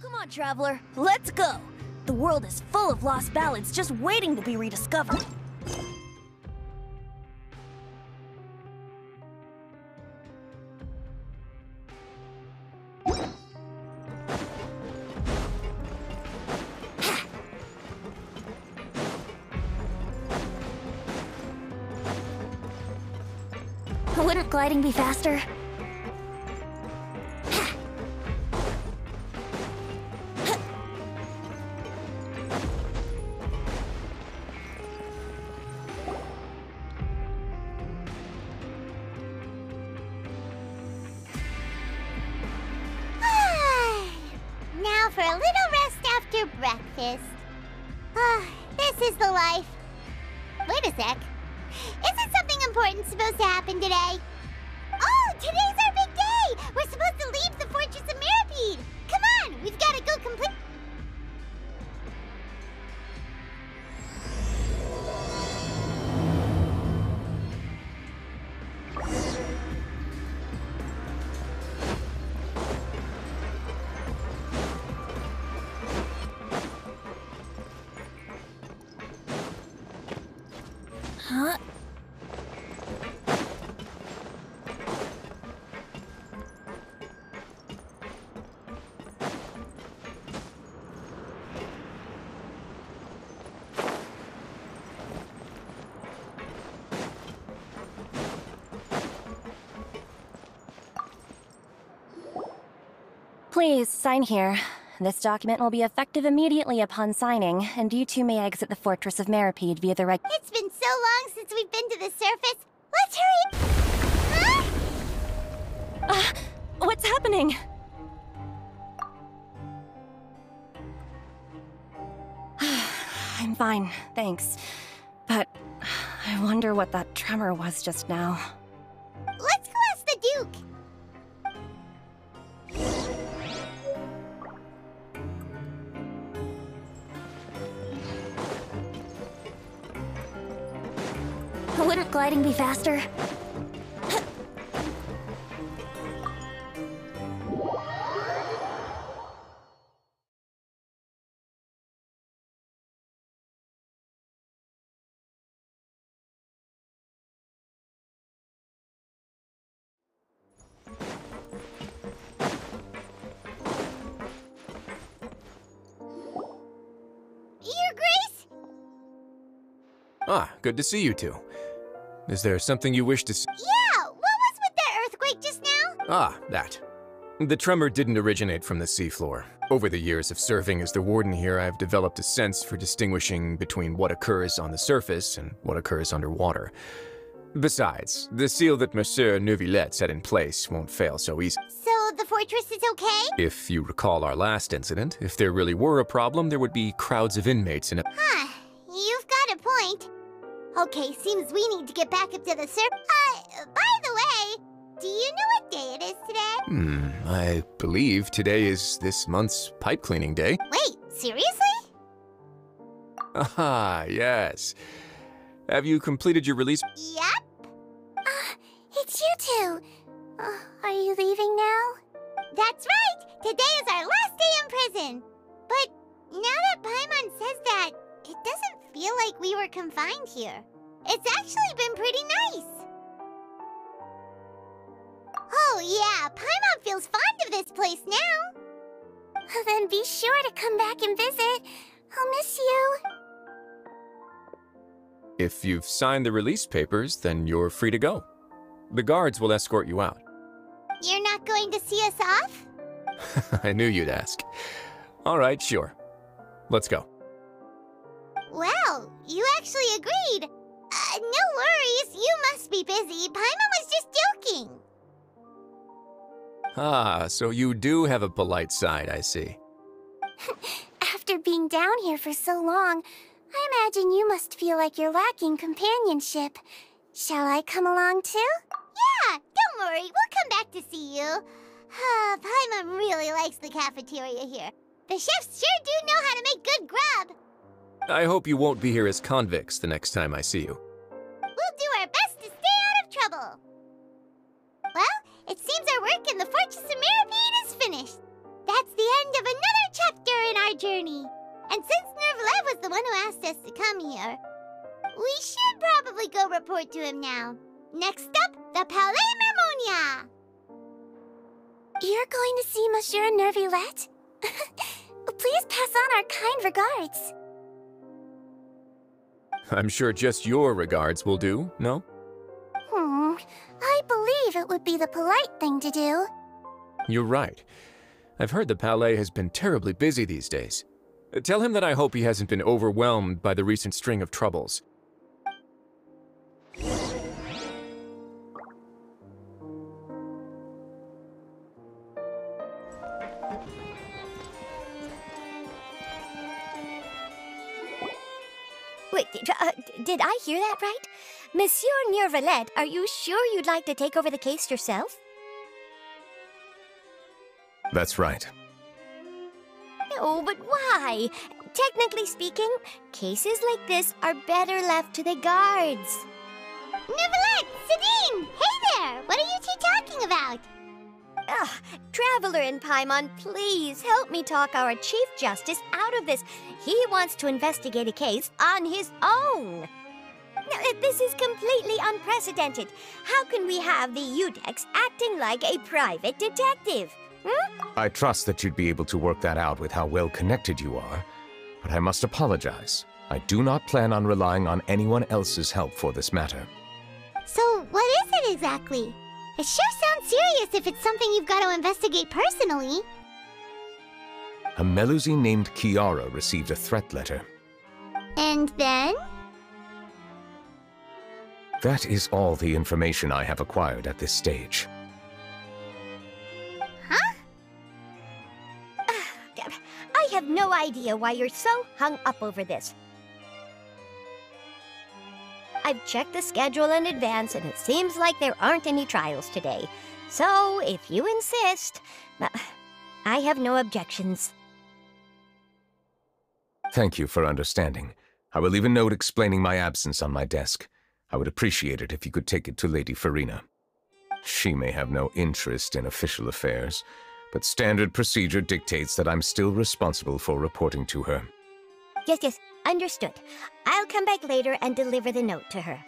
Come on, traveler, let's go! The world is full of lost ballads just waiting to be rediscovered. Wouldn't gliding be faster? Now for a little rest after breakfast. This is the life. Wait a sec. Isn't something important supposed to happen today? Oh, today's our big day! We're supposed to leave the Fortress of Mirapede! Come on, we've got to go complete... Huh? Please, sign here. This document will be effective immediately upon signing, and you two may exit the Fortress of Mirapede via the It's been so long since we've been to the surface. Let's hurry... Huh? What's happening? I'm fine, thanks. But I wonder what that tremor was just now. Let's go ask the Duke. Wouldn't gliding be faster? Your Grace? Ah, good to see you two. Is there something you wish to see? Yeah, what was with that earthquake just now? Ah, that. The tremor didn't originate from the seafloor. Over the years of serving as the warden here, I've developed a sense for distinguishing between what occurs on the surface and what occurs underwater. Besides, the seal that Monsieur Neuvillette set in place won't fail so easily. So the fortress is okay? If you recall our last incident, if there really were a problem, there would be crowds of inmates in a— Huh, you've got a point. Okay, seems we need to get back up to the surface. By the way, do you know what day it is today? I believe today is this month's pipe cleaning day. Wait, seriously? Ah, yes. Have you completed your release? Yep. It's you two. Are you leaving now? That's right! Today is our last day in prison! But now that Paimon says that, it doesn't feel like we were confined here. It's actually been pretty nice! Oh yeah, Paimon feels fond of this place now! Then be sure to come back and visit. I'll miss you. If you've signed the release papers, then you're free to go. The guards will escort you out. You're not going to see us off? I knew you'd ask. All right, sure. Let's go. Well, you actually agreed. No worries, you must be busy. Paimon was just joking. Ah, so you do have a polite side, I see. After being down here for so long, I imagine you must feel like you're lacking companionship. Shall I come along too? Yeah, don't worry, we'll come back to see you. Paimon really likes the cafeteria here. The chefs sure do know how to make good grub. I hope you won't be here as convicts the next time I see you. We'll do our best to stay out of trouble. Well, it seems our work in the Fortress of Mirrorbead is finished. That's the end of another chapter in our journey. And since Nervlev was the one who asked us to come here, we should probably go report to him now. Next up, the Palais Mermonia. You're going to see Monsieur Nervlev? Please pass on our kind regards. I'm sure just your regards will do, no? I believe it would be the polite thing to do. You're right. I've heard the Palais has been terribly busy these days. Tell him that I hope he hasn't been overwhelmed by the recent string of troubles. Wait, did I hear that right? Monsieur Nervlev, are you sure you'd like to take over the case yourself? That's right. No, but why? Technically speaking, cases like this are better left to the guards. Nervlev! Sidine! Hey there! What are you two talking about? Ugh, Traveler and Paimon, please help me talk our Chief Justice out of this. He wants to investigate a case on his own. Now, this is completely unprecedented. How can we have the Udex acting like a private detective? I trust that you'd be able to work that out with how well connected you are, but I must apologize. I do not plan on relying on anyone else's help for this matter. So, what is it exactly? It sure sounds serious if it's something you've got to investigate personally. A Melusine named Kiara received a threat letter. And then? That is all the information I have acquired at this stage. Huh? I have no idea why you're so hung up over this. I've checked the schedule in advance, and it seems like there aren't any trials today. So, if you insist, I have no objections. Thank you for understanding. I will leave a note explaining my absence on my desk. I would appreciate it if you could take it to Lady Farina. She may have no interest in official affairs, but standard procedure dictates that I'm still responsible for reporting to her. Yes, understood. I'll come back later and deliver the note to her.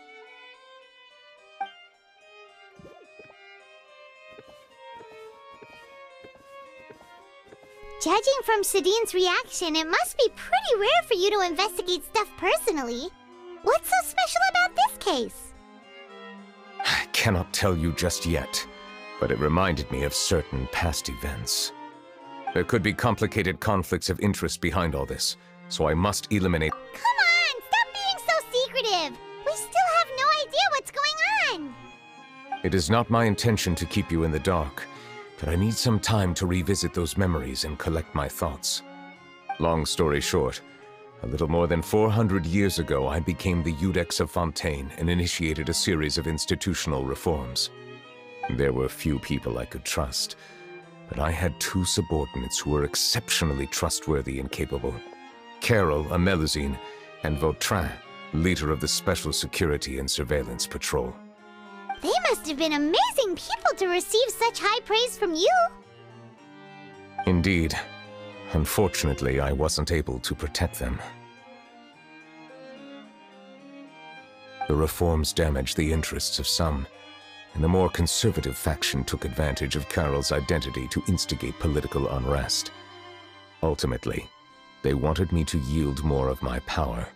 Judging from Sidine's reaction, it must be pretty rare for you to investigate stuff personally. What's so special about this case? I cannot tell you just yet, but it reminded me of certain past events. There could be complicated conflicts of interest behind all this, so I must eliminate— Come on! Stop being so secretive! We still have no idea what's going on! It is not my intention to keep you in the dark, but I need some time to revisit those memories and collect my thoughts. Long story short, a little more than 400 years ago, I became the Udex of Fontaine and initiated a series of institutional reforms. There were few people I could trust, but I had two subordinates who were exceptionally trustworthy and capable. Carol, a Melusine, and Vautrin, leader of the Special Security and Surveillance Patrol. They must have been amazing people to receive such high praise from you! Indeed. Unfortunately, I wasn't able to protect them. The reforms damaged the interests of some, and the more conservative faction took advantage of Carol's identity to instigate political unrest. Ultimately, they wanted me to yield more of my power.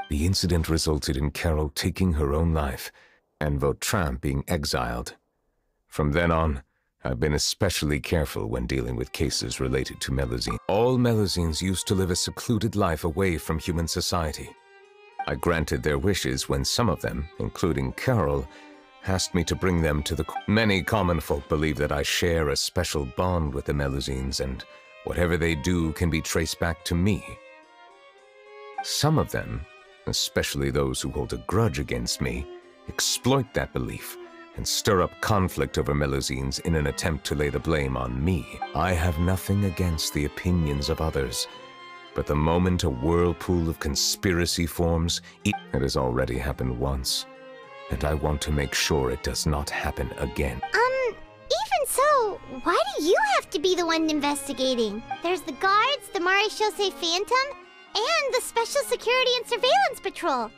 The incident resulted in Carol taking her own life, and Vautrin being exiled. From then on, I've been especially careful when dealing with cases related to Melusine. All Melusines used to live a secluded life away from human society. I granted their wishes when some of them, including Carol, asked me to bring them to the... Many common folk believe that I share a special bond with the Melusines, and whatever they do can be traced back to me. Some of them, especially those who hold a grudge against me, exploit that belief and stir up conflict over Melusines in an attempt to lay the blame on me. I have nothing against the opinions of others, but the moment a whirlpool of conspiracy forms, it has already happened once, and I want to make sure it does not happen again. Even so, why do you have to be the one investigating? There's the guards, the Marechaussee Phantom, and the Special Security and Surveillance Patrol.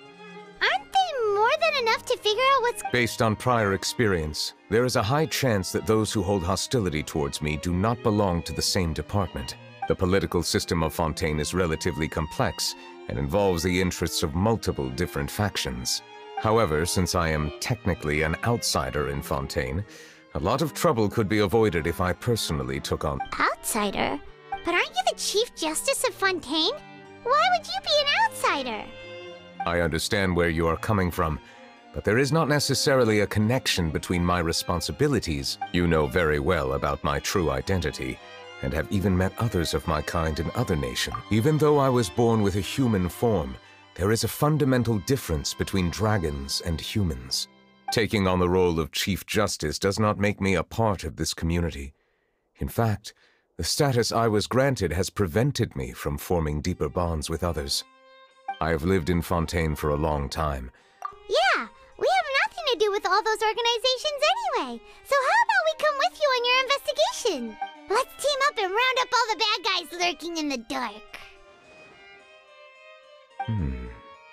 Aren't they more than enough to figure out what's... Based on prior experience, there is a high chance that those who hold hostility towards me do not belong to the same department. The political system of Fontaine is relatively complex and involves the interests of multiple different factions. However, since I am technically an outsider in Fontaine, a lot of trouble could be avoided if I personally took on... Outsider? But aren't you the Chief Justice of Fontaine? Why would you be an outsider? I understand where you are coming from, but there is not necessarily a connection between my responsibilities. You know very well about my true identity, and have even met others of my kind in other nations. Even though I was born with a human form, there is a fundamental difference between dragons and humans. Taking on the role of Chief Justice does not make me a part of this community. In fact, the status I was granted has prevented me from forming deeper bonds with others. I have lived in Fontaine for a long time. Yeah, we have nothing to do with all those organizations anyway. So how about we come with you on your investigation? Let's team up and round up all the bad guys lurking in the dark.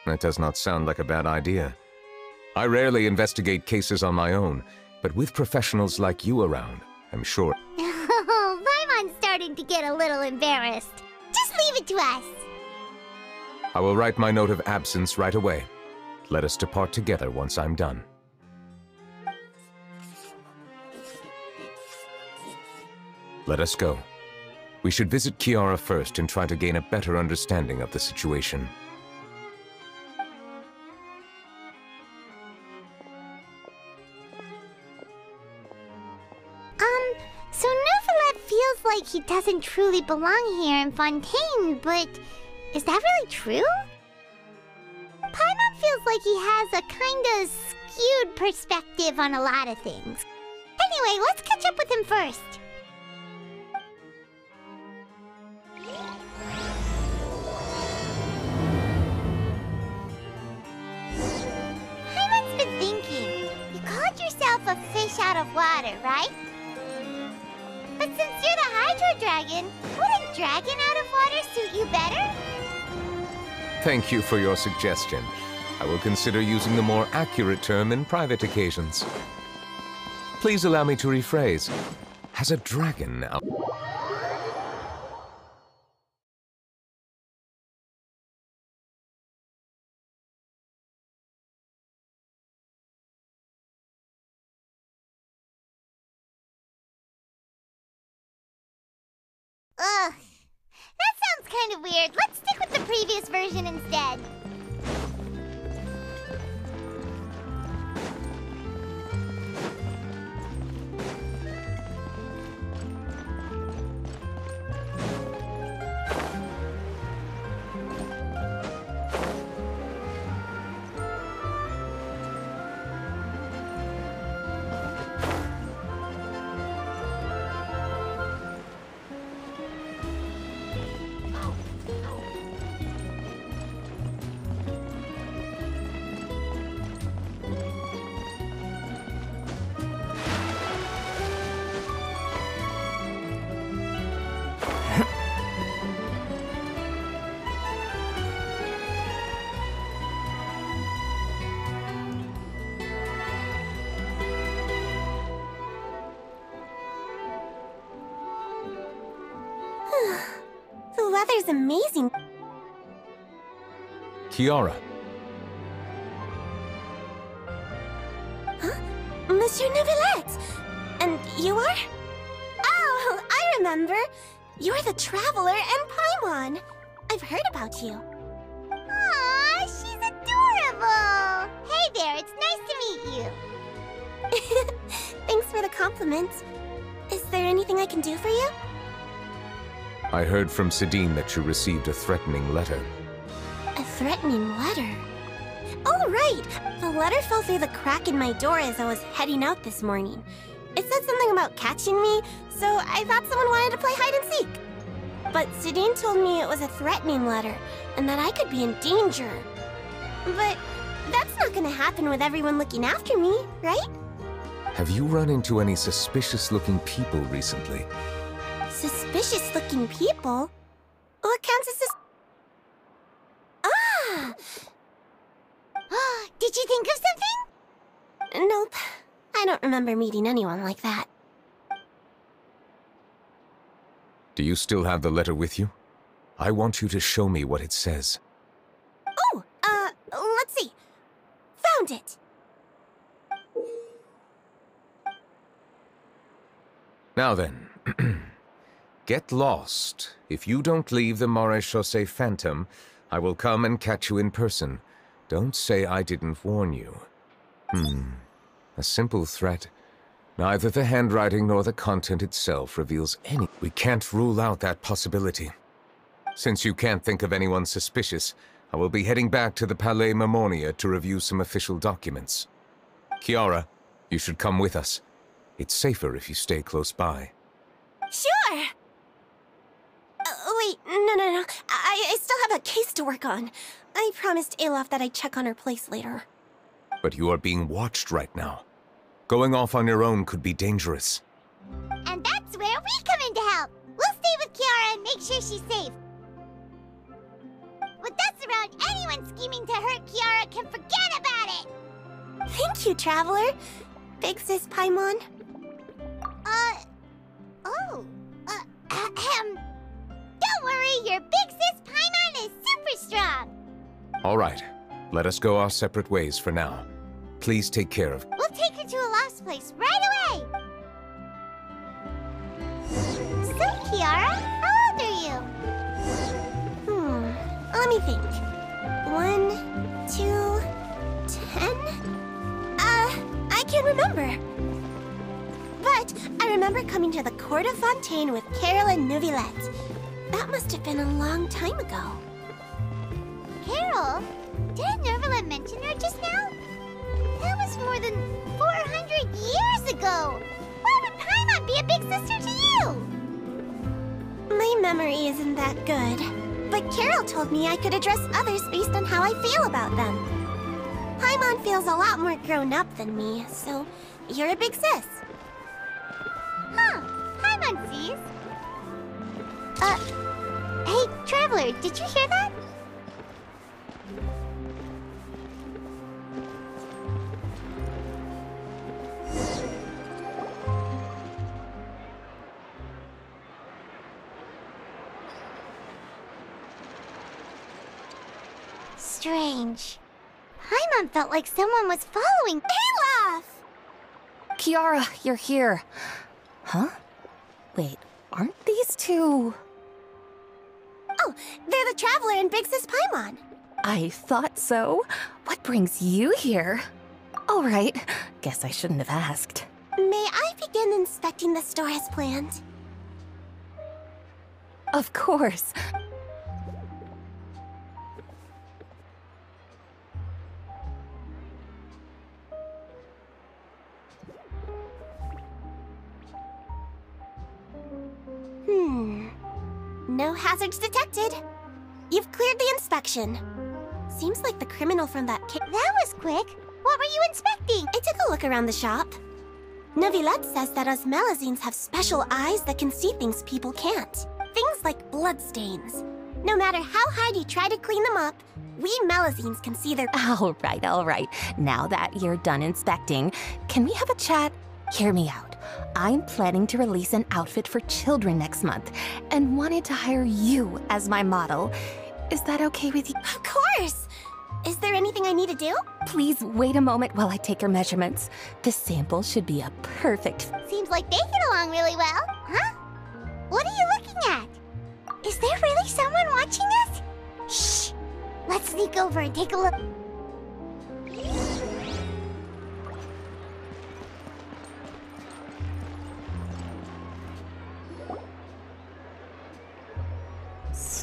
That does not sound like a bad idea. I rarely investigate cases on my own, but with professionals like you around, I'm sure... Oh, Paimon's starting to get a little embarrassed. Just leave it to us. I will write my note of absence right away. Let us depart together once I'm done. Let us go. We should visit Kiara first and try to gain a better understanding of the situation. So Neuvillette feels like he doesn't truly belong here in Fontaine, but is that really true? Paimon feels like he has a kinda skewed perspective on a lot of things. Anyway, let's catch up with him first. Paimon's been thinking. You called yourself a fish out of water, right? But since you're the Hydro Dragon, wouldn't dragon out of water suit you better? Thank you for your suggestion. I will consider using the more accurate term in private occasions. Please allow me to rephrase. Has a dragon out... Ugh. That sounds kind of weird. Let's stick with the previous version instead. The weather's amazing. Kiara. Huh? Monsieur Neuvillette! And you are? Oh, I remember. You're the Traveler and Paimon. I've heard about you. Aw, she's adorable! Hey there, it's nice to meet you. Thanks for the compliment. Is there anything I can do for you? I heard from Sidine that you received a threatening letter. A threatening letter? Oh, right! The letter fell through the crack in my door as I was heading out this morning. It said something about catching me, so I thought someone wanted to play hide and seek. But Sidine told me it was a threatening letter, and that I could be in danger. But that's not gonna happen with everyone looking after me, right? Have you run into any suspicious-looking people recently? Suspicious-looking people? What counts as Ah! Did you think of something? Nope. I don't remember meeting anyone like that. Do you still have the letter with you? I want you to show me what it says. Oh, let's see. Found it. Now then, get lost. If you don't leave the Maréchaussée Phantom, I will come and catch you in person. Don't say I didn't warn you. A simple threat. Neither the handwriting nor the content itself reveals any. We can't rule out that possibility. Since you can't think of anyone suspicious, I will be heading back to the Palais Mermonia to review some official documents. Kiara, you should come with us. It's safer if you stay close by. Sure! Wait, no. I still have a case to work on. I promised Alof that I'd check on her place later. But you are being watched right now. Going off on your own could be dangerous. And that's where we come in to help. We'll stay with Kiara and make sure she's safe. With us around, anyone scheming to hurt Kiara can forget about it! Thank you, Traveler. Big Sis Paimon. Don't worry, your Big Sis Paimon is super strong! All right, let us go our separate ways for now. Please take care of... We'll take her to a lost place right away! So, Kiara, how old are you? Let me think. 1, 2, 10? I can't remember. But I remember coming to the Court of Fontaine with Carol and Neuvillette. That must have been a long time ago. Carol? Didn't Neuvillette mention her just now? That was more than 400 years ago! Why would Paimon be a big sister to you? My memory isn't that good, but Carol told me I could address others based on how I feel about them. Paimon feels a lot more grown up than me, so you're a big sis. Huh, Paimon sees. Hey, Traveler, did you hear that? Strange. Paimon felt like someone was following Alof! Kiara, you're here. Huh? Wait, aren't these two... Oh, they're the Traveler and Big Sis Paimon. I thought so. What brings you here? All right, guess I shouldn't have asked. May I begin inspecting the store as planned? Of course. No hazards detected. You've cleared the inspection. Seems like the criminal from that case. That was quick. What were you inspecting? I took a look around the shop. Neuvillette says that us Melusines have special eyes that can see things people can't. Things like bloodstains. No matter how hard you try to clean them up, we Melusines can see their... All right. Now that you're done inspecting, can we have a chat? Hear me out. I'm planning to release an outfit for children next month and wanted to hire you as my model. Is that okay with you? Of course! Is there anything I need to do? Please wait a moment while I take your measurements. The sample should be a perfect... Seems like they get along really well, huh? What are you looking at? Is there really someone watching us? Shh! Let's sneak over and take a look.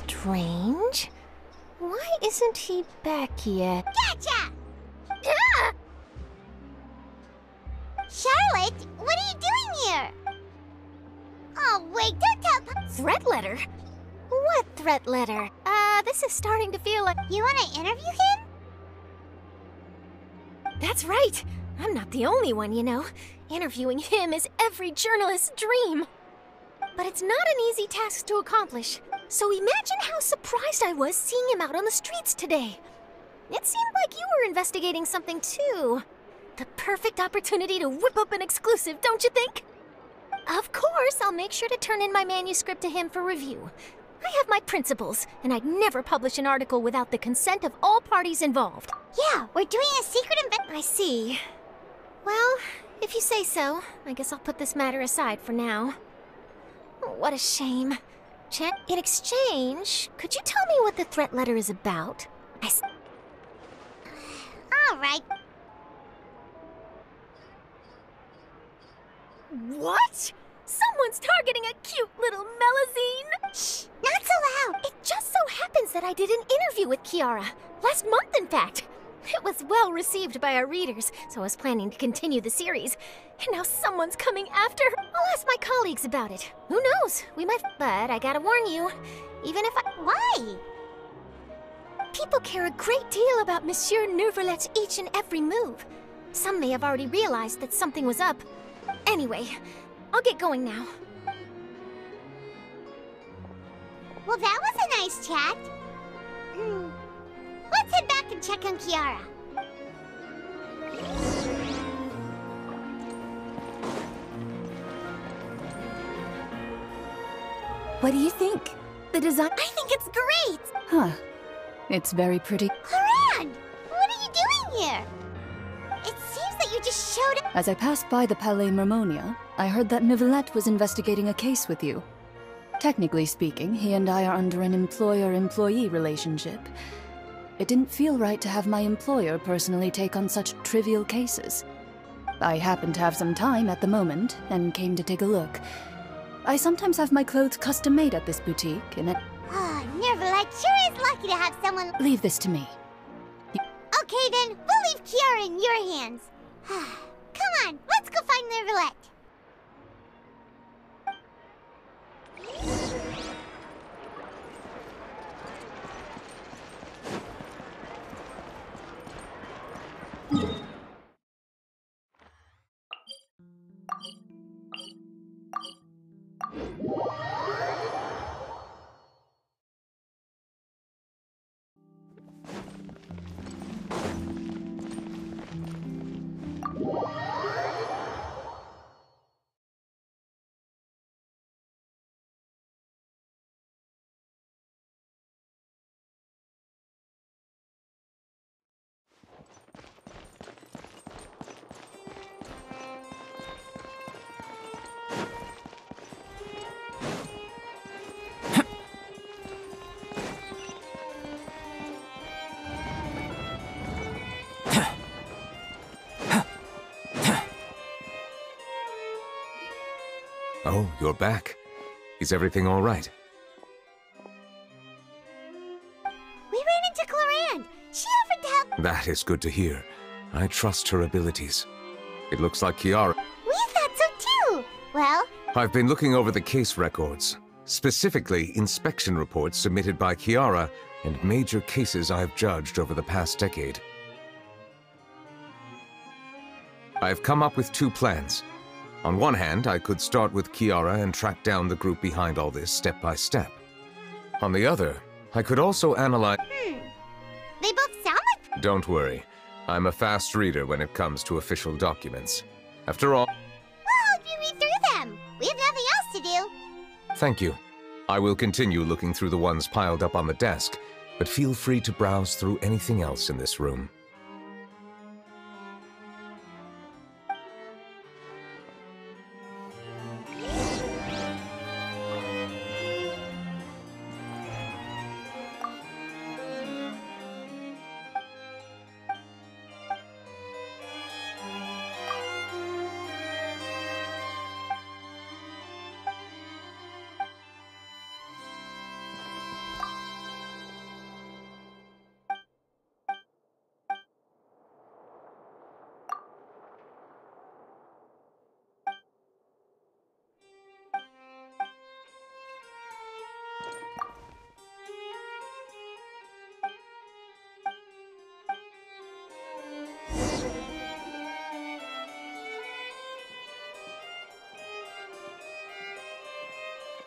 Strange. Why isn't he back yet? Gotcha! Ah! Charlotte, what are you doing here? Oh, wait, don't tell Threat letter? What threat letter? This is starting to feel like... You want to interview him? That's right. I'm not the only one, you know. Interviewing him is every journalist's dream. But it's not an easy task to accomplish. So imagine how surprised I was seeing him out on the streets today. It seemed like you were investigating something too. The perfect opportunity to whip up an exclusive, don't you think? Of course, I'll make sure to turn in my manuscript to him for review. I have my principles, and I'd never publish an article without the consent of all parties involved. Yeah, we're doing a secret I see. Well, if you say so, I guess I'll put this matter aside for now. What a shame. In exchange, could you tell me what the threat letter is about? All right. What? Someone's targeting a cute little melazine? Shh, not so loud. It just so happens that I did an interview with Kiara. Last month, in fact. It was well received by our readers, so I was planning to continue the series. And now someone's coming after. I'll ask my colleagues about it. Who knows? We might... But I gotta warn you, even if I... Why? People care a great deal about Monsieur Neuvrelet's each and every move. Some may have already realized that something was up. Anyway, I'll get going now. Well, that was a nice chat. Let's head back and check on Kiara. What do you think? The design... I think it's great! Huh. It's very pretty. Haran! What are you doing here? It seems that you just showed up. As I passed by the Palais Mermonia, I heard that Neuvillette was investigating a case with you. Technically speaking, he and I are under an employer-employee relationship. It didn't feel right to have my employer personally take on such trivial cases. I happened to have some time at the moment, and came to take a look. I sometimes have my clothes custom-made at this boutique, and it... Ah, Neuvillette sure is lucky to have someone... Leave this to me. Okay then, we'll leave Kiara in your hands. Come on, let's go find Neuvillette. Oh, you're back. Is everything all right? We ran into Clorinde. She offered to help. That is good to hear. I trust her abilities. It looks like Kiara... We thought so too. Well... I've been looking over the case records, specifically inspection reports submitted by Kiara and major cases I've judged over the past decade. I've come up with two plans. On one hand, I could start with Kiara and track down the group behind all this step by step. On the other, I could also analyze... They both sound like... Don't worry. I'm a fast reader when it comes to official documents. After all... We'll help you read through them. We have nothing else to do. Thank you. I will continue looking through the ones piled up on the desk, but feel free to browse through anything else in this room.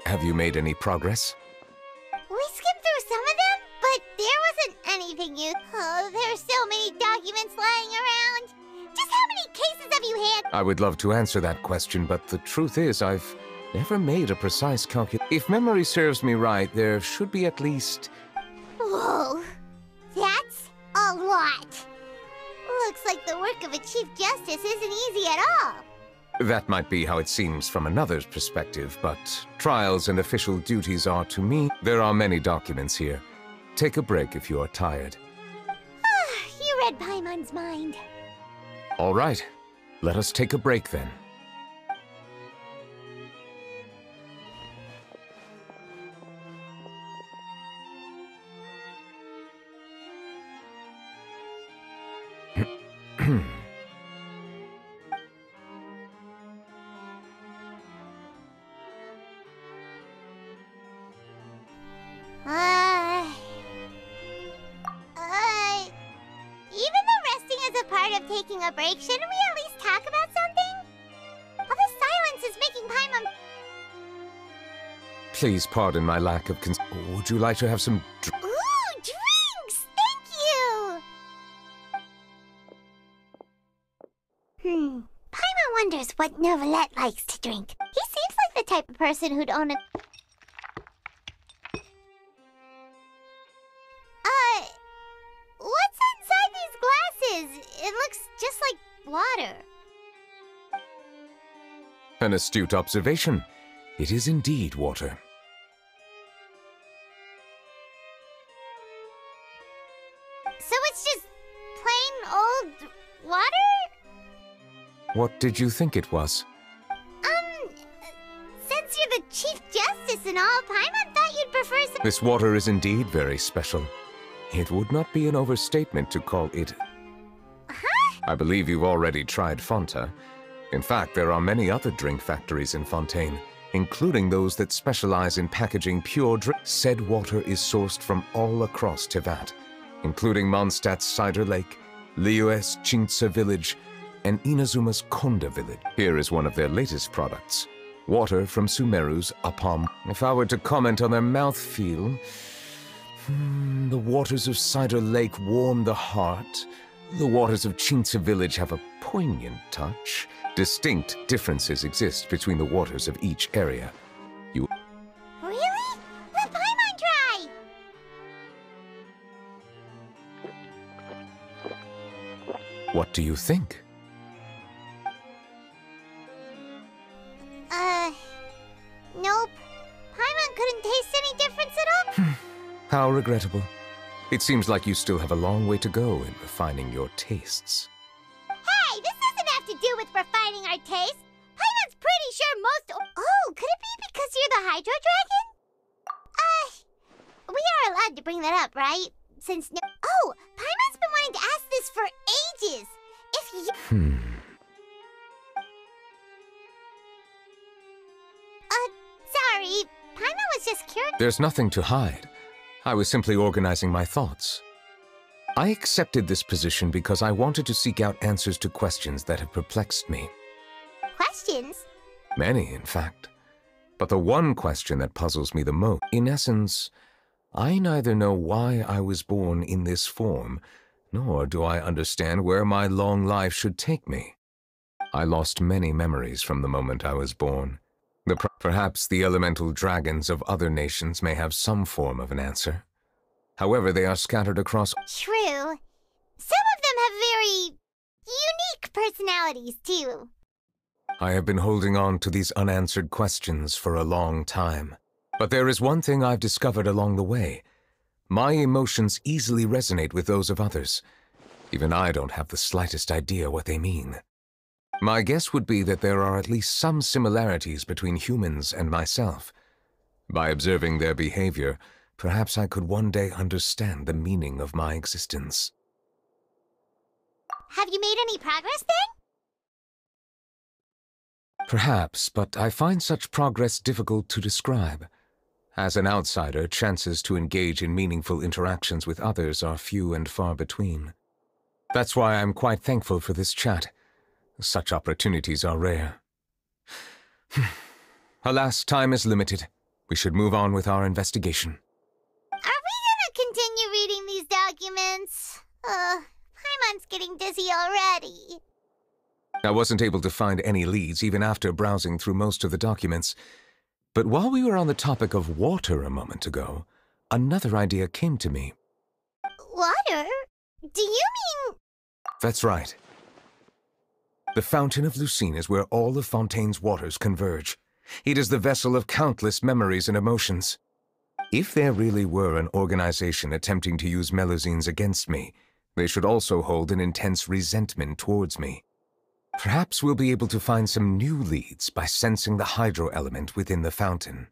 Have you made any progress? We skimmed through some of them, but there wasn't anything new. Oh, there's so many documents lying around. Just how many cases have you handled? I would love to answer that question, but the truth is I've never made a precise calculation. If memory serves me right, there should be at least... Whoa, that's a lot. Looks like the work of a Chief Justice isn't easy at all. That might be how it seems from another's perspective, but trials and official duties are to me. There are many documents here. Take a break if you are tired. You read Paimon's mind. All right, let us take a break then. Even though resting is a part of taking a break, shouldn't we at least talk about something? All this silence is making Paimon... Please pardon my lack of Would you like to have some Ooh, drinks! Thank you! Paimon wonders what Novelette likes to drink. He seems like the type of person who'd own a... What's inside these glasses? It looks just like water. An astute observation. It is indeed water. So it's just plain old water? What did you think it was? Since you're the Chief Justice and all, Paimon thought you'd prefer some... This water is indeed very special. It would not be an overstatement to call it... Huh? I believe you've already tried Fonta. In fact, there are many other drink factories in Fontaine, including those that specialize in packaging pure drink. Said water is sourced from all across Tevat, including Mondstadt's Cider Lake, Liyue's Chintsa Village, and Inazuma's Konda Village. Here is one of their latest products, water from Sumeru's Apam. If I were to comment on their mouthfeel, the waters of Cider Lake warm the heart. The waters of Chintsa Village have a poignant touch. Distinct differences exist between the waters of each area. Really? Let Paimon try! What do you think? Nope. Paimon couldn't taste any difference at all. How regrettable. It seems like you still have a long way to go in refining your tastes. Hey, this doesn't have to do with refining our taste. Paimon's pretty sure most... Oh, could it be because you're the Hydro Dragon? We are allowed to bring that up, right? Since no... Oh, Paimon's been wanting to ask this for ages. If you... Sorry. Paimon was just curious. There's nothing to hide. I was simply organizing my thoughts. I accepted this position because I wanted to seek out answers to questions that have perplexed me. Questions? Many, in fact. But the one question that puzzles me the most, in essence, I neither know why I was born in this form, nor do I understand where my long life should take me. I lost many memories from the moment I was born. Perhaps the elemental dragons of other nations may have some form of an answer. However, they are scattered across... True. Some of them have very... unique personalities, too. I have been holding on to these unanswered questions for a long time. But there is one thing I've discovered along the way. My emotions easily resonate with those of others. Even I don't have the slightest idea what they mean. My guess would be that there are at least some similarities between humans and myself. By observing their behavior, perhaps I could one day understand the meaning of my existence. Have you made any progress, then? Perhaps, but I find such progress difficult to describe. As an outsider, chances to engage in meaningful interactions with others are few and far between. That's why I'm quite thankful for this chat. Such opportunities are rare. Alas, time is limited. We should move on with our investigation. Are we gonna continue reading these documents? Paimon's getting dizzy already. I wasn't able to find any leads even after browsing through most of the documents. But while we were on the topic of water a moment ago, another idea came to me. Water? Do you mean... That's right. The Fountain of Lucine is where all of Fontaine's waters converge. It is the vessel of countless memories and emotions. If there really were an organization attempting to use Melusines against me, they should also hold an intense resentment towards me. Perhaps we'll be able to find some new leads by sensing the hydro element within the fountain.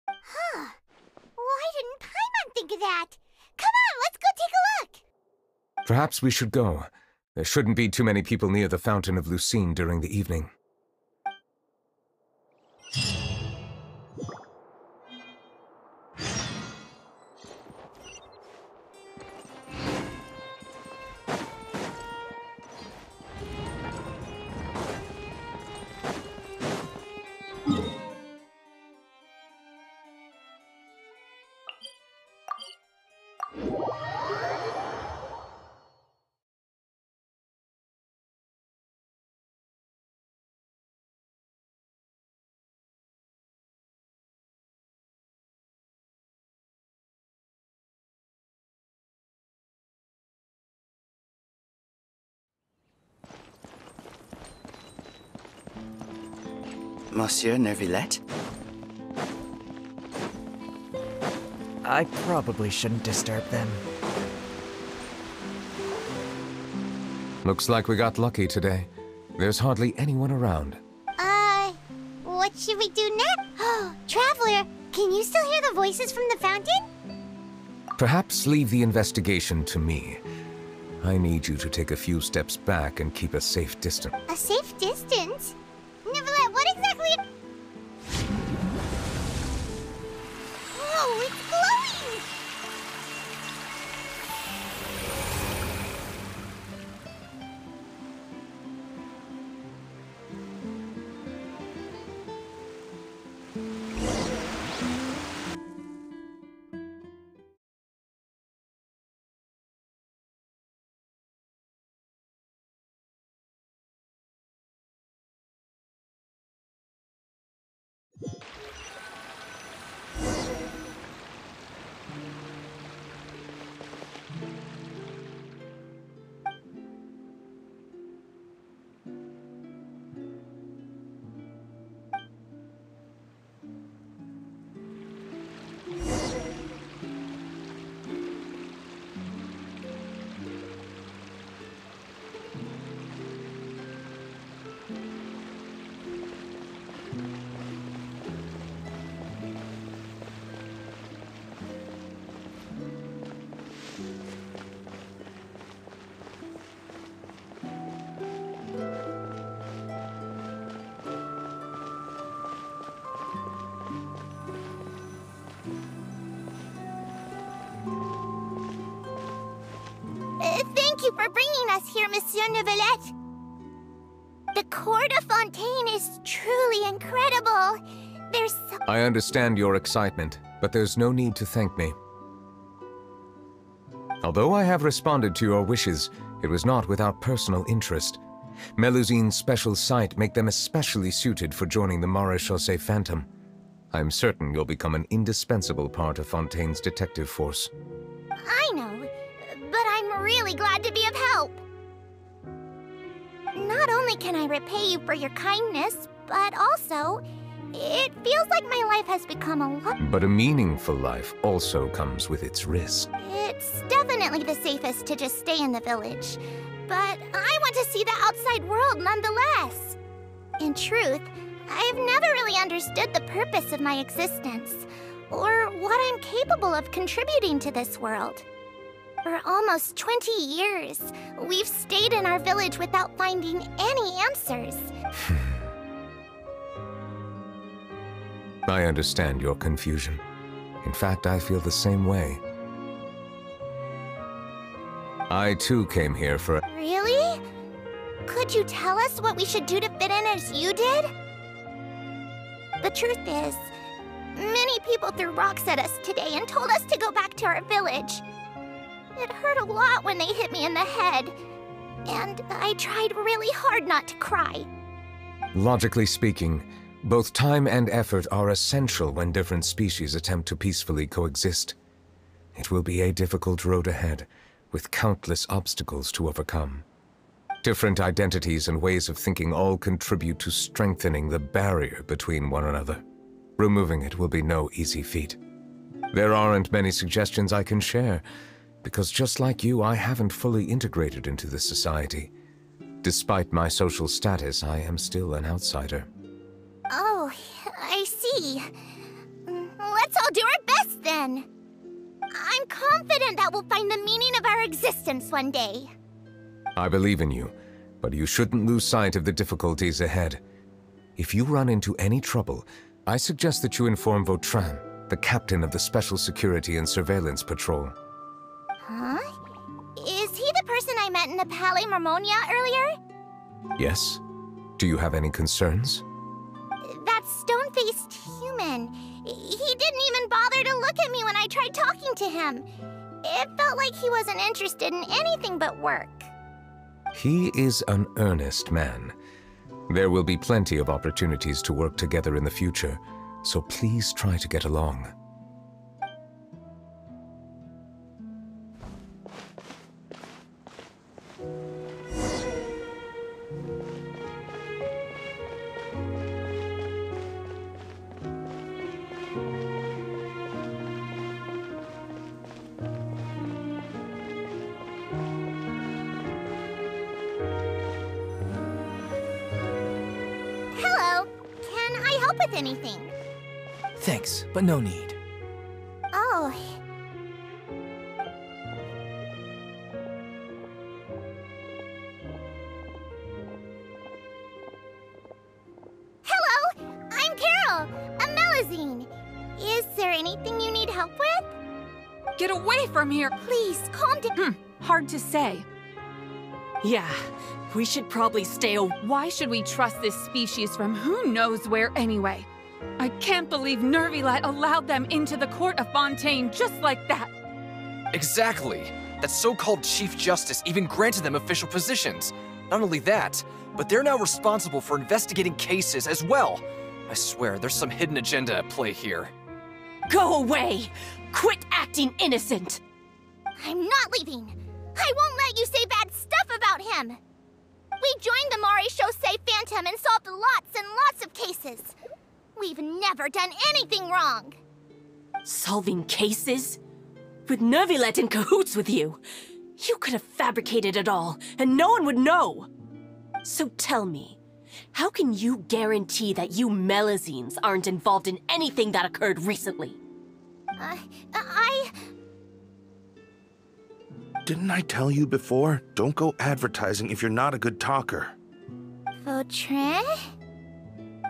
Huh. Why didn't Paimon think of that? Come on, let's go take a look! Perhaps we should go. There shouldn't be too many people near the Fountain of Lucine during the evening. Monsieur Neuvillette? I probably shouldn't disturb them. Looks like we got lucky today. There's hardly anyone around. What should we do next? Oh, Traveler, can you still hear the voices from the fountain? Perhaps leave the investigation to me. I need you to take a few steps back and keep a safe distance. A safe distance? Neuvillette, what exactly... Whoa, it's glowing! Thank you for bringing us here, Monsieur Neuvillette. The court of Fontaine is truly incredible. There's so... I understand your excitement, but there's no need to thank me. Although I have responded to your wishes, it was not without personal interest. Melusine's special sight make them especially suited for joining the Maréchaussée Phantom. I'm certain you'll become an indispensable part of Fontaine's detective force. I know, but I'm really glad to be of help. Not only can I repay you for your kindness, but also, it feels like my life has become a lot... But a meaningful life also comes with its risk. It's definitely the safest to just stay in the village, but I want to see the outside world nonetheless. In truth, I've never really understood the purpose of my existence, or what I'm capable of contributing to this world. For almost 20 years, we've stayed in our village without finding any answers. I understand your confusion. In fact, I feel the same way. I too came here for... Really? Could you tell us what we should do to fit in as you did? The truth is, Many people threw rocks at us today and told us to go back to our village. It hurt a lot when they hit me in the head, and I tried really hard not to cry. Logically speaking, both time and effort are essential when different species attempt to peacefully coexist. It will be a difficult road ahead, with countless obstacles to overcome. Different identities and ways of thinking all contribute to strengthening the barrier between one another. Removing it will be no easy feat. There aren't many suggestions I can share, because just like you, I haven't fully integrated into this society. Despite my social status, I am still an outsider. Oh, I see. Let's all do our best then. I'm confident that we'll find the meaning of our existence one day. I believe in you, but you shouldn't lose sight of the difficulties ahead. If you run into any trouble, I suggest that you inform Vautrin, the captain of the Special Security and Surveillance Patrol. Huh? Is he the person I met in the Palais Marmonia earlier? Yes? Do you have any concerns? That stone-faced human. He didn't even bother to look at me when I tried talking to him. It felt like he wasn't interested in anything but work. He is an earnest man. There will be plenty of opportunities to work together in the future, so please try to get along. With anything. Thanks, but no need. Oh. Hello, I'm Carol, a Melazine. Is there anything you need help with? Get away from here! Please, calm down. Hard to say. Yeah, we should probably stay away. Why should we trust this species from who knows where anyway? I can't believe Nervilet allowed them into the court of Fontaine just like that. Exactly. That so-called Chief Justice even granted them official positions. Not only that, but they're now responsible for investigating cases as well. I swear, there's some hidden agenda at play here. Go away! Quit acting innocent! I'm not leaving. I won't let you say bad stuff about him. We joined the Mare Chaussee Phantom and solved lots and lots of cases. We've never done anything wrong. Solving cases? With Nervilet in cahoots with you? You could have fabricated it all, and no one would know. So tell me, how can you guarantee that you Melazines aren't involved in anything that occurred recently? Didn't I tell you before? Don't go advertising if you're not a good talker. Vautrin?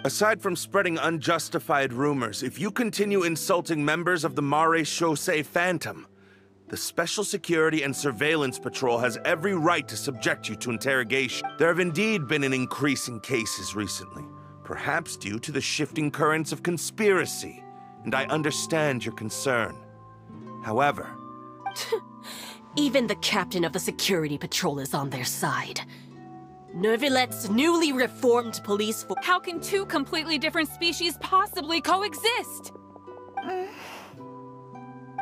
Aside from spreading unjustified rumors, if you continue insulting members of the Mare Chaussee Phantom, the Special Security and Surveillance Patrol has every right to subject you to interrogation. There have indeed been an increase in cases recently, perhaps due to the shifting currents of conspiracy, and I understand your concern. However... Even the captain of the security patrol is on their side. Nervilet's newly reformed police force. How can two completely different species possibly coexist?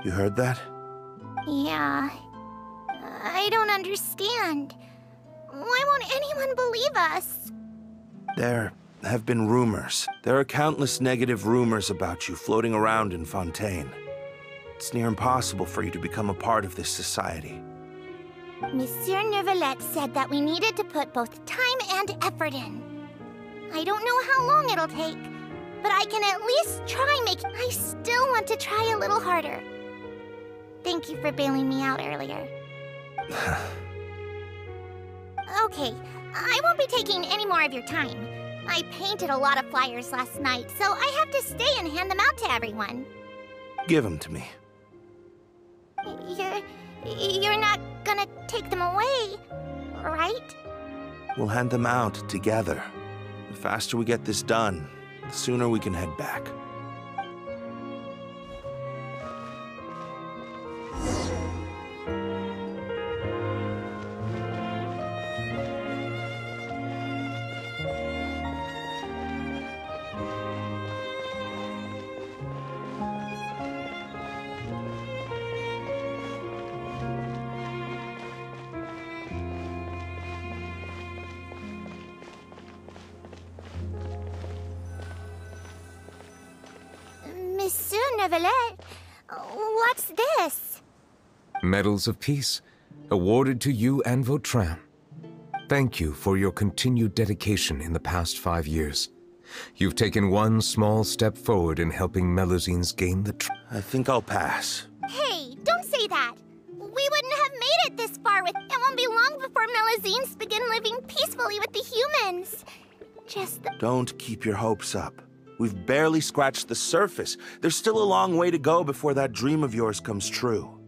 You heard that? Yeah. I don't understand. Why won't anyone believe us? There have been rumors. There are countless negative rumors about you floating around in Fontaine. It's near impossible for you to become a part of this society. Monsieur Nervilet said that we needed to put both time and effort in. I don't know how long it'll take, but I can at least try making... I still want to try a little harder. Thank you for bailing me out earlier. Okay, I won't be taking any more of your time. I painted a lot of flyers last night, so I have to stay and hand them out to everyone. Give them to me. You're not gonna take them away, right? We'll hand them out together. The faster we get this done, the sooner we can head back. Neuvillette. What's this? Medals of Peace, awarded to you and Vautrin. Thank you for your continued dedication in the past 5 years. You've taken one small step forward in helping Melusines gain the I think I'll pass. Hey, don't say that. We wouldn't have made it this far with... It won't be long before Melusines begin living peacefully with the humans. Just the... Don't keep your hopes up. We've barely scratched the surface. There's still a long way to go before that dream of yours comes true.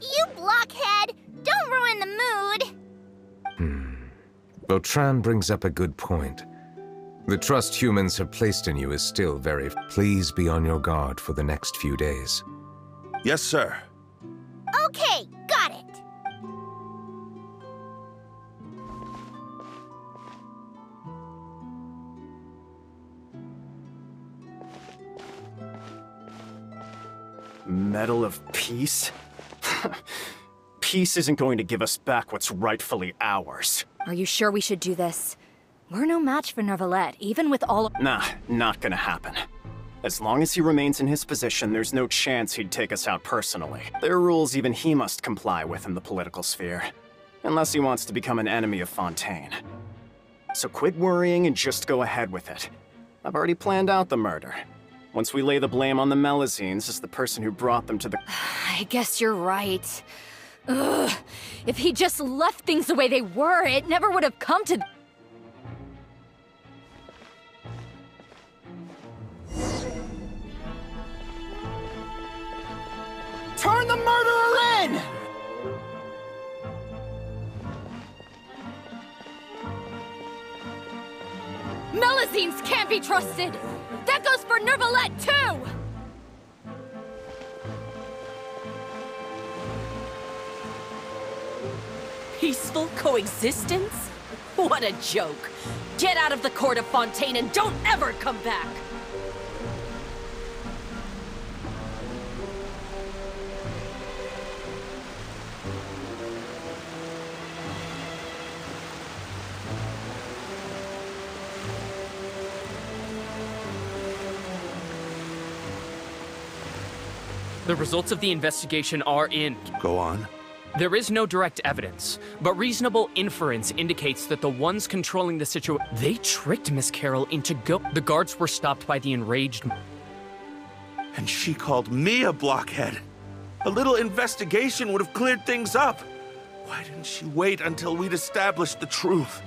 You blockhead! Don't ruin the mood! Vautrin brings up a good point. The trust humans have placed in you is still very... Please be on your guard for the next few days. Yes, sir. Okay, got it. Medal of Peace? Peace isn't going to give us back what's rightfully ours. Are you sure we should do this? We're no match for Neuvillette, even with all of— Nah, not gonna happen. As long as he remains in his position, there's no chance he'd take us out personally. There are rules even he must comply with in the political sphere. Unless he wants to become an enemy of Fontaine. So quit worrying and just go ahead with it. I've already planned out the murder. Once we lay the blame on the Melusines as the person who brought them to the— I guess you're right. Ugh. If he just left things the way they were, it never would have come to— Turn the murderer in! Melusines can't be trusted! That goes for Neuvillette, too! Peaceful coexistence? What a joke! Get out of the court of Fontaine and don't ever come back! The results of the investigation are in. Go on. There is no direct evidence, but reasonable inference indicates that the ones controlling the situation— They tricked Miss Carroll into The guards were stopped by the enraged— And she called me a blockhead. A little investigation would have cleared things up. Why didn't she wait until we'd established the truth?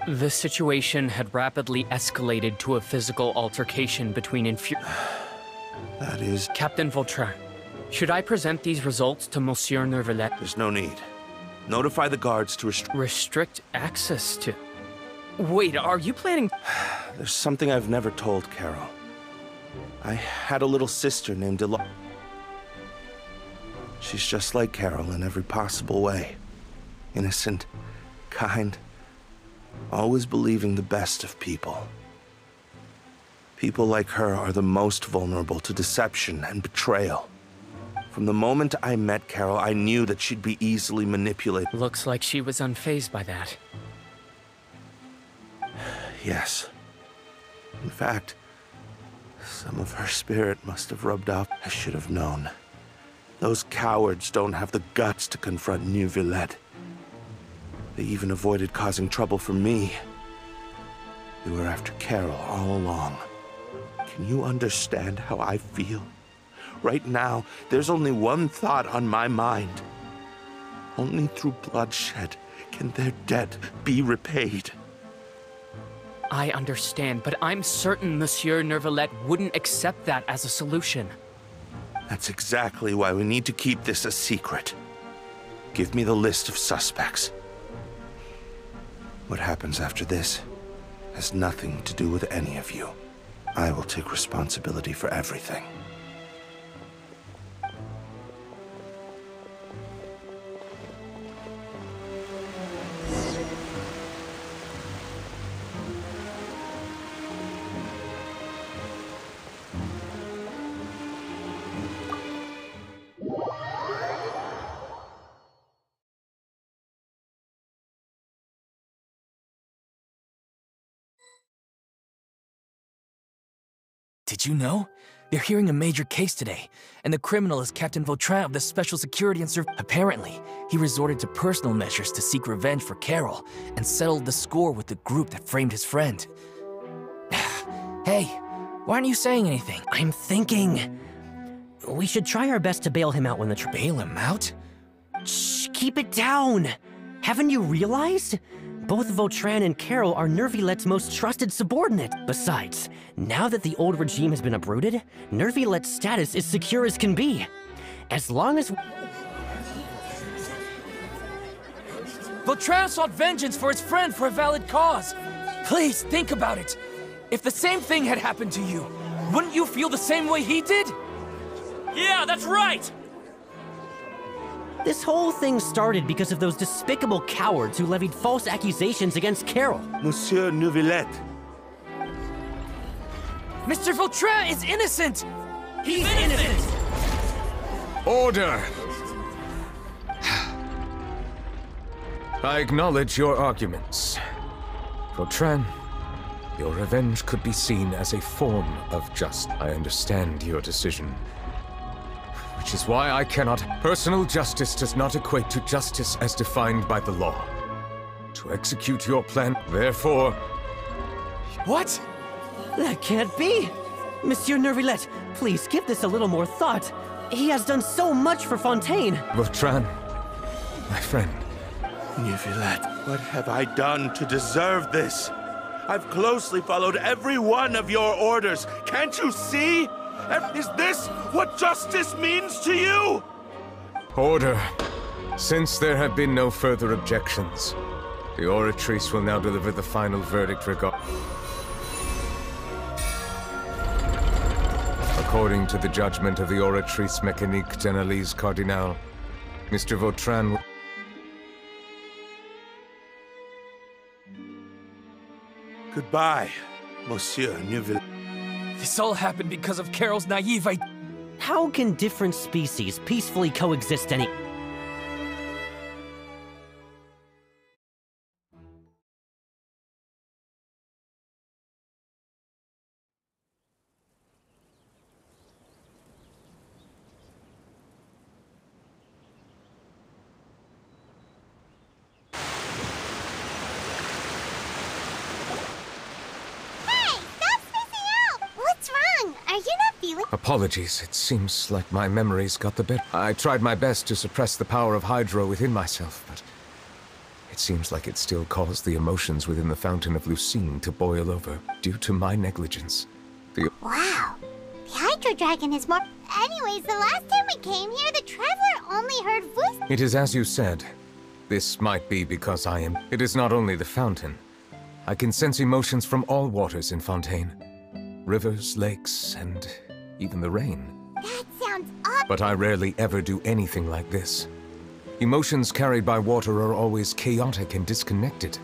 The situation had rapidly escalated to a physical altercation between That is— Captain Vautrin. Should I present these results to Monsieur Neuvillette? There's no need. Notify the guards to restrict access to— Wait, are you planning— There's something I've never told Carol. I had a little sister named Delo— She's just like Carol in every possible way. Innocent, kind, always believing the best of people. People like her are the most vulnerable to deception and betrayal. From the moment I met Carol, I knew that she'd be easily manipulated. Looks like she was unfazed by that. Yes. In fact, some of her spirit must have rubbed off. I should have known. Those cowards don't have the guts to confront Neuvillette. They even avoided causing trouble for me. They were after Carol all along. Can you understand how I feel? Right now, there's only one thought on my mind. Only through bloodshed can their debt be repaid. I understand, but I'm certain Monsieur Neuvillette wouldn't accept that as a solution. That's exactly why we need to keep this a secret. Give me the list of suspects. What happens after this has nothing to do with any of you. I will take responsibility for everything. Did you know? They're hearing a major case today, and the criminal is Captain Vautrin of the Special Security and Apparently, he resorted to personal measures to seek revenge for Carol, and settled the score with the group that framed his friend. Hey, why aren't you saying anything? I'm thinking... we should try our best to bail him out when the Bail him out? Shh, keep it down! Haven't you realized? Both Vautrin and Carol are Nervilette's most trusted subordinate. Besides, now that the old regime has been uprooted, Nervilette's status is secure as can be. As long as... Vautrin sought vengeance for his friend for a valid cause. Please, think about it. If the same thing had happened to you, wouldn't you feel the same way he did? Yeah, that's right! This whole thing started because of those despicable cowards who levied false accusations against Carol. Monsieur Neuvillette. Mr. Vautrin is innocent! He's innocent! Order! I acknowledge your arguments. Vautrin, your revenge could be seen as a form of justice. I understand your decision. Which is why I cannot... Personal justice does not equate to justice as defined by the law. To execute your plan, therefore... What? That can't be! Monsieur Nervillette, please give this a little more thought. He has done so much for Fontaine. Vautrin, my friend. Neuvillette, what have I done to deserve this? I've closely followed every one of your orders. Can't you see? Is this what justice means to you? Order. Since there have been no further objections, the Oratrice will now deliver the final verdict According to the judgment of the Oratrice Mécanique d'Analyse Cardinal, Mr. Vautrin... Goodbye, Monsieur Neuvillette. This all happened because of Carol's naive idea. How can different species peacefully coexist any... Apologies, it seems like my memories got the better. I tried my best to suppress the power of Hydro within myself, but it seems like it still caused the emotions within the Fountain of Lucine to boil over, due to my negligence. Wow, the Hydro Dragon is more... Anyways, the last time we came here, the Traveler only heard voices. It is as you said. This might be because I am... It is not only the fountain. I can sense emotions from all waters in Fontaine. Rivers, lakes, and... even the rain. That sounds odd. But I rarely ever do anything like this. Emotions carried by water are always chaotic and disconnected.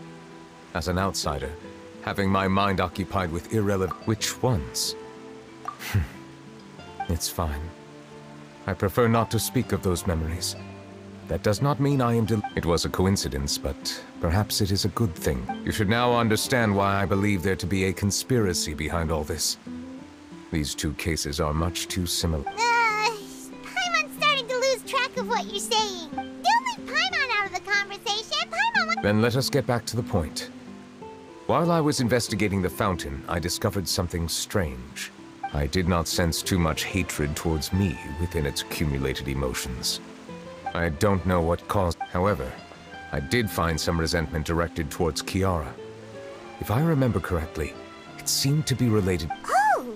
As an outsider, having my mind occupied with irrelevant... Which ones? It's fine. I prefer not to speak of those memories. That does not mean I am It was a coincidence, but perhaps it is a good thing. You should now understand why I believe there to be a conspiracy behind all this. These two cases are much too similar. Paimon's starting to lose track of what you're saying. Don't leave Paimon out of the conversation. Paimon... Then let us get back to the point. While I was investigating the fountain, I discovered something strange. I did not sense too much hatred towards me within its accumulated emotions. I don't know what caused... However, I did find some resentment directed towards Kiara. If I remember correctly, it seemed to be related... Oh!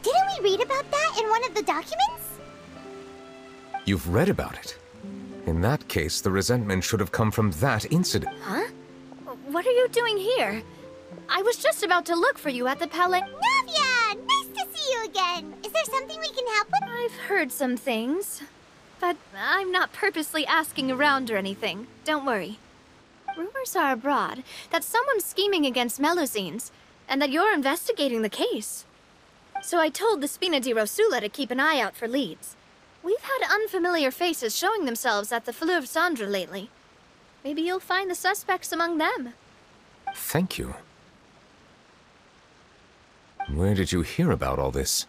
Didn't we read about that in one of the documents? You've read about it? In that case, the resentment should have come from that incident. Huh? What are you doing here? I was just about to look for you at the Palais... Navia! Nice to see you again! Is there something we can help with? I've heard some things, but I'm not purposely asking around or anything. Don't worry. Rumors are abroad that someone's scheming against Melusines, and that you're investigating the case. So I told the Spina di Rosula to keep an eye out for leads. We've had unfamiliar faces showing themselves at the Fleuve Cendre lately. Maybe you'll find the suspects among them. Thank you. Where did you hear about all this?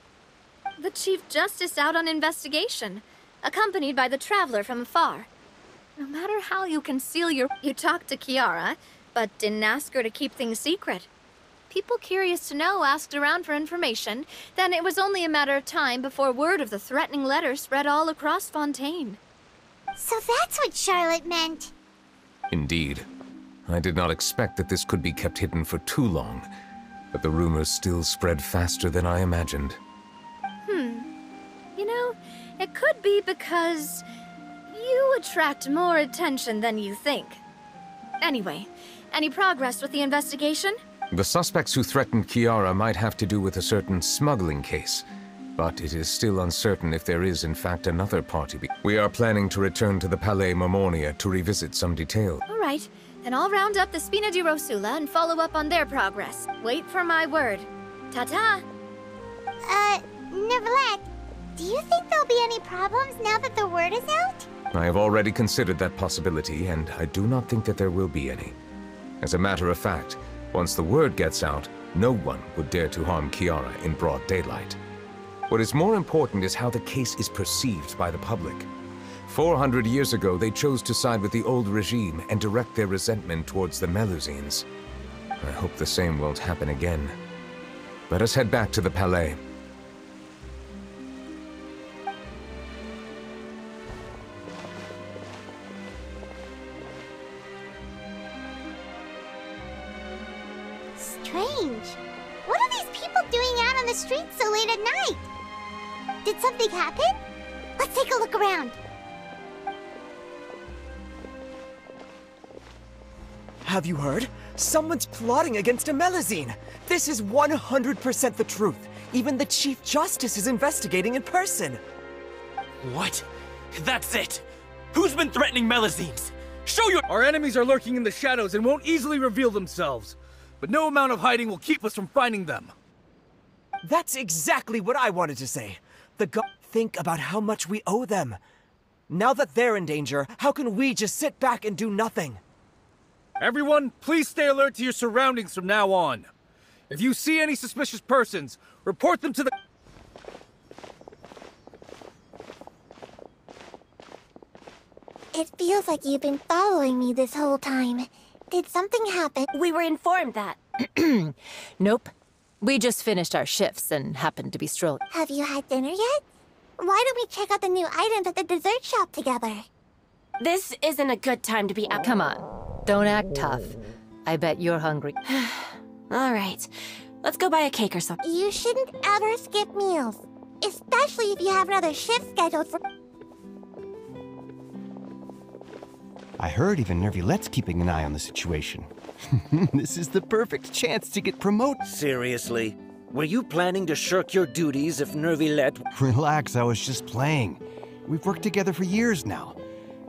The Chief Justice out on investigation, accompanied by the Traveler from afar. No matter how you conceal You talked to Kiara, but didn't ask her to keep things secret. People curious to know asked around for information, then it was only a matter of time before word of the threatening letter spread all across Fontaine. So that's what Charlotte meant. Indeed. I did not expect that this could be kept hidden for too long, but the rumors still spread faster than I imagined. You know, it could be because you attract more attention than you think. Anyway, any progress with the investigation? The suspects who threatened Kiara might have to do with a certain smuggling case, but it is still uncertain if there is in fact another party. We are planning to return to the Palais Marmonia to revisit some details. All right, then I'll round up the Spina di Rosula and follow up on their progress. Wait for my word. Ta-ta! Neverlet, do you think there'll be any problems now that the word is out? I have already considered that possibility, and I do not think that there will be any. As a matter of fact, once the word gets out, no one would dare to harm Kiara in broad daylight. What is more important is how the case is perceived by the public. 400 years ago, they chose to side with the old regime and direct their resentment towards the Melusines. I hope the same won't happen again. Let us head back to the Palais. Strange. What are these people doing out on the streets so late at night? Did something happen? Let's take a look around. Have you heard? Someone's plotting against a Melusine. This is 100% the truth. Even the Chief Justice is investigating in person. What? That's it! Who's been threatening Melusines? Show your— Our enemies are lurking in the shadows and won't easily reveal themselves. But no amount of hiding will keep us from finding them. That's exactly what I wanted to say. Think about how much we owe them. Now that they're in danger, how can we just sit back and do nothing? Everyone, please stay alert to your surroundings from now on. If you see any suspicious persons, report them to the— It feels like you've been following me this whole time. Did something happen? We were informed that. Nope. We just finished our shifts and happened to be strolling. Have you had dinner yet? Why don't we check out the new items at the dessert shop together? This isn't a good time to be out. Come on. Don't act tough. I bet you're hungry. All right. Let's go buy a cake or something. You shouldn't ever skip meals. Especially if you have another shift scheduled for... I heard even Nervilette's keeping an eye on the situation. This is the perfect chance to get promoted. Seriously? Were you planning to shirk your duties if Nervilette... Relax, I was just playing. We've worked together for years now.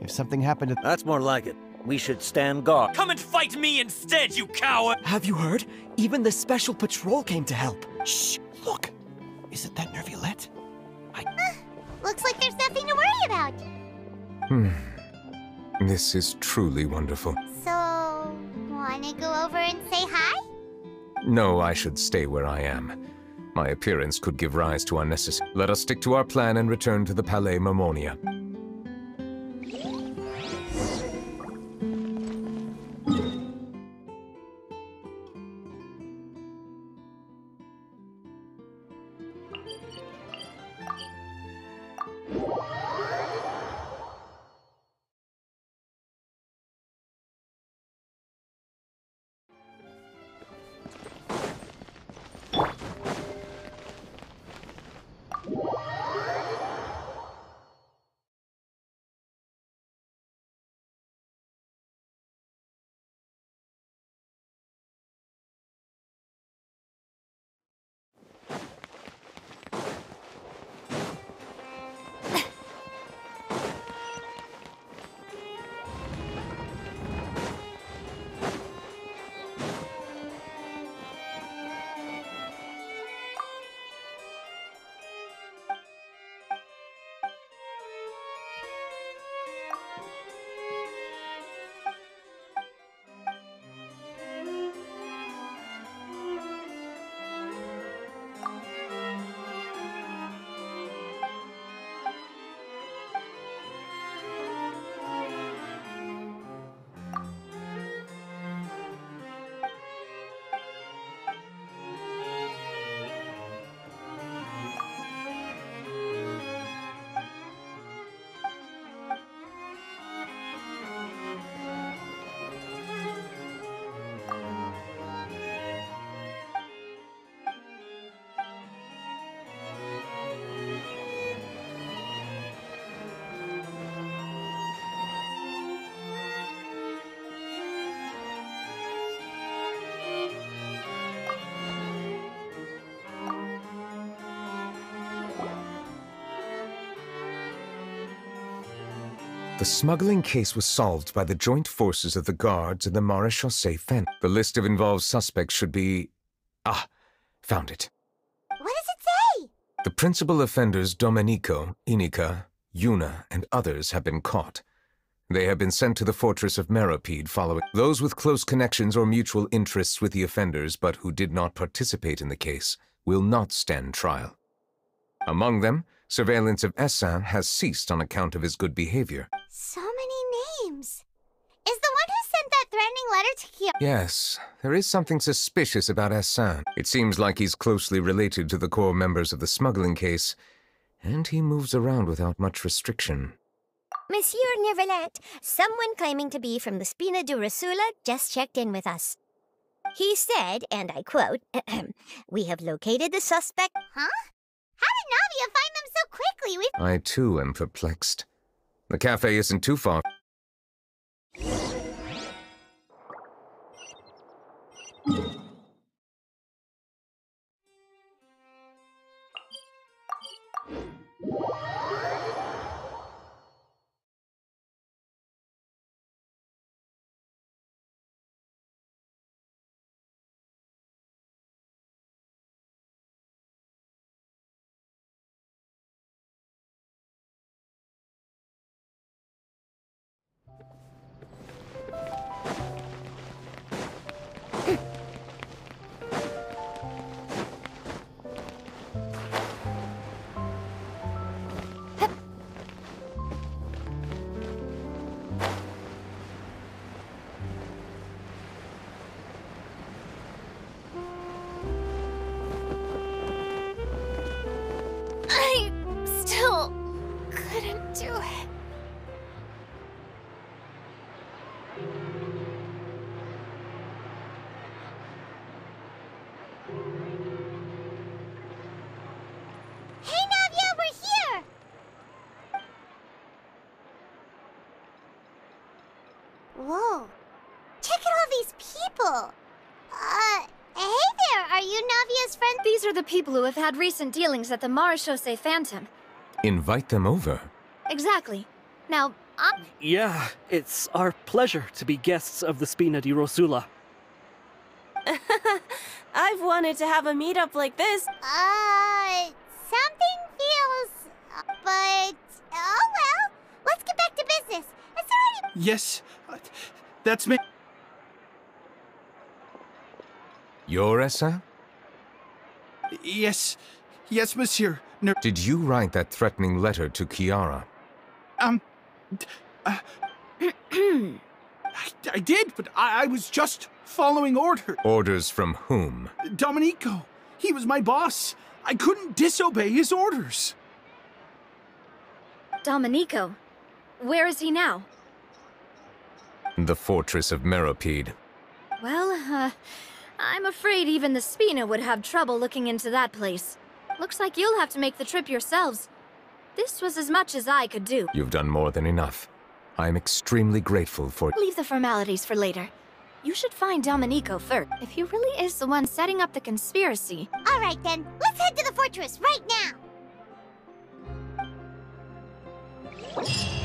If something happened to... That's more like it. We should stand guard. Come and fight me instead, you coward! Have you heard? Even the Special Patrol came to help. Shh! Look! Isn't that Nervilette? Looks like there's nothing to worry about. This is truly wonderful. So, wanna go over and say hi? No, I should stay where I am. My appearance could give rise to unnecessary... Let us stick to our plan and return to the Palais Marmonia. The smuggling case was solved by the joint forces of the guards and the Maréchaussée Phantom. The list of involved suspects should be... Ah, found it. What does it say? The principal offenders Domenico, Inica, Yuna, and others have been caught. They have been sent to the fortress of Meropide following those with close connections or mutual interests with the offenders but who did not participate in the case will not stand trial. Among them, surveillance of Essin has ceased on account of his good behavior. So many names. Is the one who sent that threatening letter to Kiara? Yes, there is something suspicious about Essin. It seems like he's closely related to the core members of the smuggling case, and he moves around without much restriction. Monsieur Neuvillette, someone claiming to be from the Spina di Rosula just checked in with us. He said, and I quote, "We have located the suspect." Huh? How did Navia find them so quickly? I too am perplexed. The cafe isn't too far. I still couldn't do it. Hey, Navia, we're here! Whoa. Check out all these people. Hey there, are you Navia's friend? These are the people who have had recent dealings at the Maréchaussée Phantom. Invite them over. Exactly. Now, Yeah, it's our pleasure to be guests of the Spina di Rosula. I've wanted to have a meetup like this. Something feels... but... oh well. Let's get back to business. It's already... Yes, that's me. You're Essin? Yes, monsieur. No. Did you write that threatening letter to Kiara? I did, but I was just following orders. Orders from whom? Domenico. He was my boss. I couldn't disobey his orders. Domenico. Where is he now? The fortress of Meropide. Well, I'm afraid even the Spina would have trouble looking into that place. Looks like you'll have to make the trip yourselves. This was as much as I could do. You've done more than enough. I'm extremely grateful for... Leave the formalities for later. You should find Domenico first, if he really is the one setting up the conspiracy. All right then, let's head to the fortress right now!